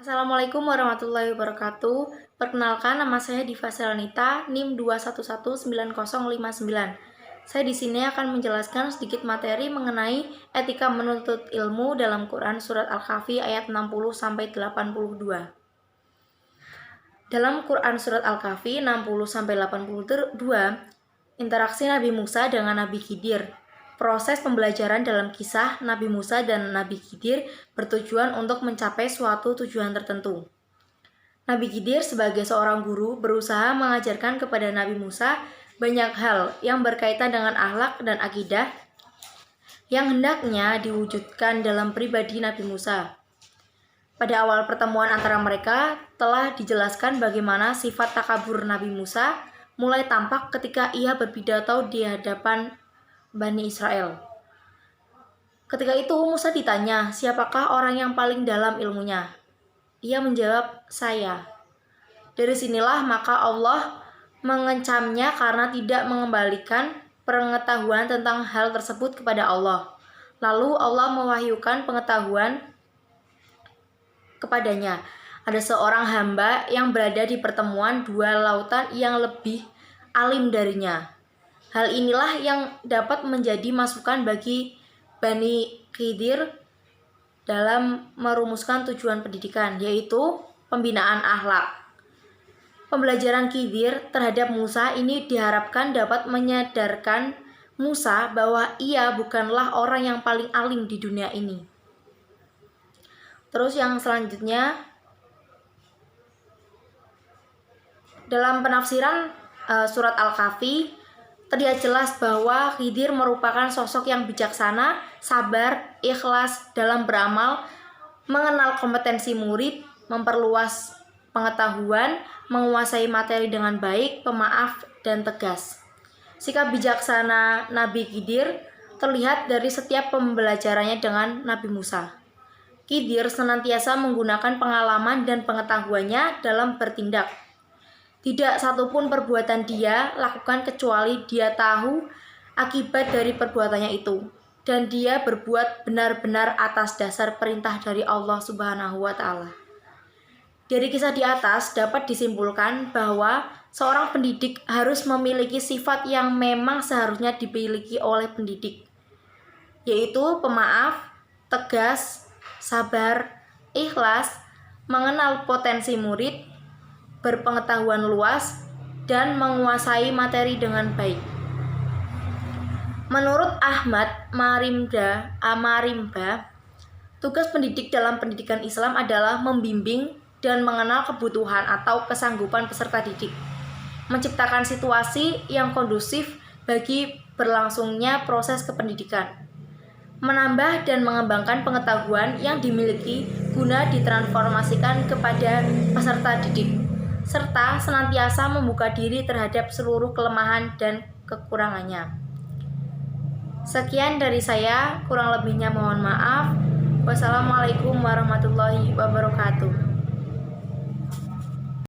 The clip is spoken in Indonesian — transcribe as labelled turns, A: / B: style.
A: Assalamualaikum warahmatullahi wabarakatuh. Perkenalkan, nama saya Diva Selanita, NIM 2119059. Saya di sini akan menjelaskan sedikit materi mengenai etika menuntut ilmu dalam Quran Surat Al-Kahfi ayat 60-82. Dalam Quran Surat Al-Kahfi 60-82, interaksi Nabi Musa dengan Nabi Khidir. Proses pembelajaran dalam kisah Nabi Musa dan Nabi Khidir bertujuan untuk mencapai suatu tujuan tertentu. Nabi Khidir sebagai seorang guru berusaha mengajarkan kepada Nabi Musa banyak hal yang berkaitan dengan akhlak dan akidah yang hendaknya diwujudkan dalam pribadi Nabi Musa. Pada awal pertemuan antara mereka telah dijelaskan bagaimana sifat takabur Nabi Musa mulai tampak ketika ia berpidato di hadapan Bani Israel. Ketika itu Musa ditanya, siapakah orang yang paling dalam ilmunya? Ia menjawab, saya. Dari sinilah maka Allah mengancamnya karena tidak mengembalikan pengetahuan tentang hal tersebut kepada Allah. Lalu Allah mewahyukan pengetahuan kepadanya. Ada seorang hamba yang berada di pertemuan dua lautan yang lebih alim darinya. Hal inilah yang dapat menjadi masukan bagi Bani Khidir dalam merumuskan tujuan pendidikan, yaitu pembinaan akhlak. Pembelajaran Khidir terhadap Musa ini diharapkan dapat menyadarkan Musa bahwa ia bukanlah orang yang paling alim di dunia ini. Terus yang selanjutnya, dalam penafsiran surat Al-Kahfi, terlihat jelas bahwa Khidir merupakan sosok yang bijaksana, sabar, ikhlas dalam beramal, mengenal kompetensi murid, memperluas pengetahuan, menguasai materi dengan baik, pemaaf, dan tegas. Sikap bijaksana Nabi Khidir terlihat dari setiap pembelajarannya dengan Nabi Musa. Khidir senantiasa menggunakan pengalaman dan pengetahuannya dalam bertindak. Tidak satupun perbuatan dia lakukan kecuali dia tahu akibat dari perbuatannya itu. Dan dia berbuat benar-benar atas dasar perintah dari Allah Subhanahu wa Ta'ala. Dari kisah di atas dapat disimpulkan bahwa seorang pendidik harus memiliki sifat yang memang seharusnya dimiliki oleh pendidik, yaitu pemaaf, tegas, sabar, ikhlas, mengenal potensi murid, berpengetahuan luas, dan menguasai materi dengan baik. Menurut Ahmad Marimba, tugas pendidik dalam pendidikan Islam adalah membimbing dan mengenal kebutuhan atau kesanggupan peserta didik, menciptakan situasi yang kondusif bagi berlangsungnya proses kependidikan, menambah dan mengembangkan pengetahuan yang dimiliki guna ditransformasikan kepada peserta didik, serta senantiasa membuka diri terhadap seluruh kelemahan dan kekurangannya. Sekian dari saya, kurang lebihnya mohon maaf. Wassalamualaikum warahmatullahi wabarakatuh.